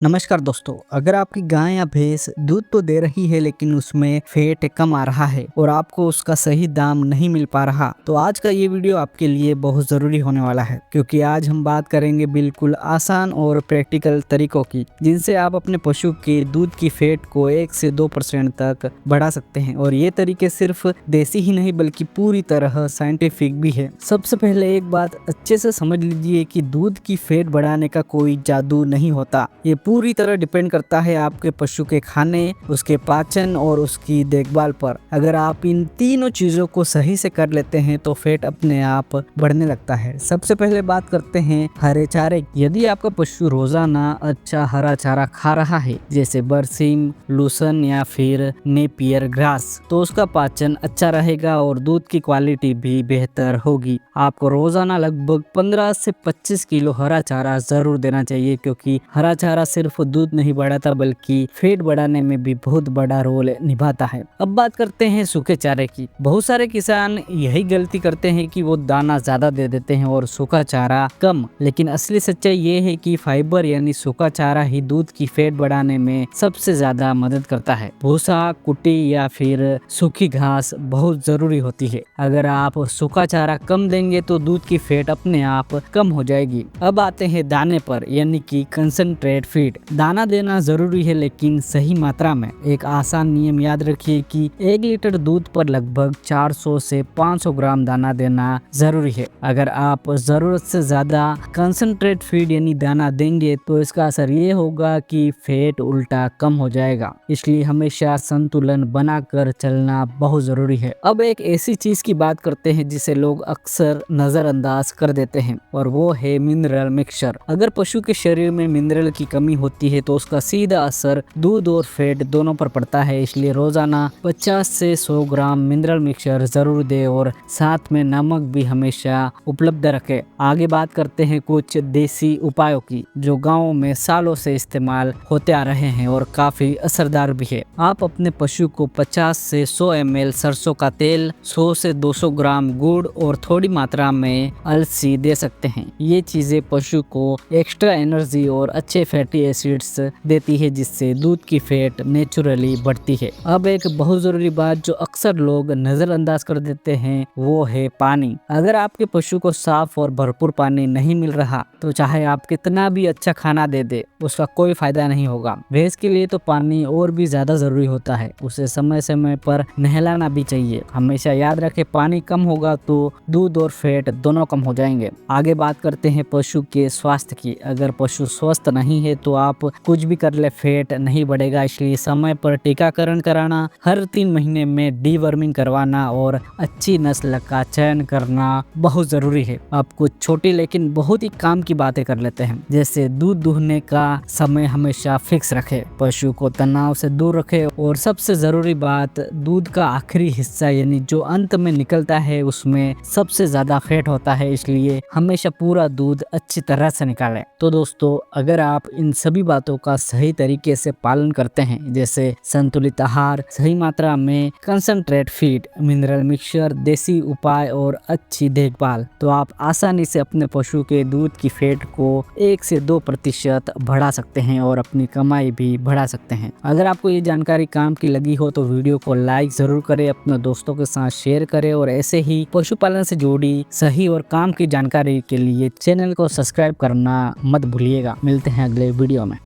नमस्कार दोस्तों, अगर आपकी गाय या भैंस दूध तो दे रही है लेकिन उसमें फैट कम आ रहा है और आपको उसका सही दाम नहीं मिल पा रहा, तो आज का ये वीडियो आपके लिए बहुत ज़रूरी होने वाला है क्योंकि आज हम बात करेंगे बिल्कुल आसान और प्रैक्टिकल तरीकों की जिनसे आप अपने पशु के दूध की फैट को 1 से 2% तक बढ़ा सकते हैं। और ये तरीके सिर्फ देसी ही नहीं बल्कि पूरी तरह साइंटिफिक भी है। सबसे पहले एक बात अच्छे से समझ लीजिए कि दूध की फैट बढ़ाने का कोई जादू नहीं होता। ये पूरी तरह डिपेंड करता है आपके पशु के खाने, उसके पाचन और उसकी देखभाल पर। अगर आप इन तीनों चीजों को सही से कर लेते हैं तो फैट अपने आप बढ़ने लगता है। सबसे पहले बात करते हैं हरे चारे। यदि आपका पशु रोजाना अच्छा हरा चारा खा रहा है जैसे बरसीम, लूसन या फिर नेपियर ग्रास, तो उसका पाचन अच्छा रहेगा और दूध की क्वालिटी भी बेहतर होगी। आपको रोजाना लगभग 15 से 25 किलो हरा चारा जरूर देना चाहिए क्योंकि हरा चारा सिर्फ दूध नहीं बढ़ाता बल्कि फैट बढ़ाने में भी बहुत बड़ा रोल निभाता है। अब बात करते हैं सूखे चारे की। बहुत सारे किसान यही गलती करते हैं कि वो दाना ज्यादा दे देते हैं और सूखा चारा कम, लेकिन असली सच्चाई ये है कि फाइबर यानी सूखा चारा ही दूध की फैट बढ़ाने में सबसे ज्यादा मदद करता है। भूसा, कुटी या फिर सूखी घास बहुत जरूरी होती है। अगर आप सूखा चारा कम देंगे तो दूध की फैट अपने आप कम हो जाएगी। अब आते हैं दाने पर यानी कि कंसंट्रेट फीड। दाना देना जरूरी है लेकिन सही मात्रा में। एक आसान नियम याद रखिए कि 1 लीटर दूध पर लगभग 400 से 500 ग्राम दाना देना जरूरी है। अगर आप जरूरत से ज्यादा कंसंट्रेट फीड यानी दाना देंगे तो इसका असर ये होगा कि फैट उल्टा कम हो जाएगा। इसलिए हमेशा संतुलन बनाकर चलना बहुत जरूरी है। अब एक ऐसी चीज की बात करते हैं जिसे लोग अक्सर नजरअंदाज कर देते हैं और वो है मिनरल मिक्सचर। अगर पशु के शरीर में मिनरल की कमी होती है तो उसका सीधा असर दूध और फैट दोनों पर पड़ता है। इसलिए रोजाना 50 से 100 ग्राम मिनरल मिक्सचर जरूर दे और साथ में नमक भी हमेशा उपलब्ध रखें। आगे बात करते हैं कुछ देसी उपायों की जो गाँव में सालों से इस्तेमाल होते आ रहे हैं और काफी असरदार भी है। आप अपने पशु को 50 से 100 ml सरसों का तेल, 100 से 200 ग्राम गुड़ और थोड़ी मात्रा में अलसी दे सकते हैं। ये चीजें पशु को एक्स्ट्रा एनर्जी और अच्छे फैटी एसिड्स देती है जिससे दूध की फैट नेचुरली बढ़ती है। अब एक बहुत जरूरी बात जो अक्सर लोग नजरअंदाज कर देते हैं वो है पानी। अगर आपके पशु को साफ और भरपूर पानी नहीं मिल रहा तो चाहे आप कितना भी अच्छा खाना दे दे उसका कोई फायदा नहीं होगा। भैंस के लिए तो पानी और भी ज्यादा जरूरी होता है। उसे समय समय पर नहलाना भी चाहिए। हमेशा याद रखें पानी कम होगा तो दूध और फैट दोनों कम हो जाएंगे। आगे बात करते हैं पशु के स्वास्थ्य की। अगर पशु स्वस्थ नहीं है तो आप कुछ भी कर ले फैट नहीं बढ़ेगा। इसलिए समय पर टीकाकरण कराना, हर 3 महीने में डीवर्मिंग करवाना और अच्छी नस्ल का चयन करना बहुत जरूरी है। अब कुछ छोटी लेकिन बहुत ही काम की बातें कर लेते हैं जैसे दूध दूहने का समय हमेशा फिक्स रखे, पशु को तनाव से दूर रखे और सबसे जरूरी बात दूध का आखिरी हिस्सा यानी जो अंत में निकलता है उसमें सबसे ज्यादा फैट होता है। इसलिए हमेशा पूरा दूध अच्छी तरह से निकालें। तो दोस्तों, अगर आप इन सभी बातों का सही तरीके से पालन करते हैं जैसे संतुलित आहार, सही मात्रा में कंसंट्रेट फीड, मिनरल मिक्सचर, देसी उपाय और अच्छी देखभाल, तो आप आसानी से अपने पशु के दूध की फैट को 1 से 2% बढ़ा सकते हैं और अपनी कमाई भी बढ़ा सकते हैं। अगर आपको ये जानकारी काम की लगी हो तो वीडियो को लाइक जरूर करें, अपने दोस्तों के साथ शेयर करें और ऐसे ही पशुपालन से जुड़ी सही और काम की जानकारी के लिए चैनल को सब्सक्राइब करना मत भूलिएगा। मिलते हैं अगले वीडियो में।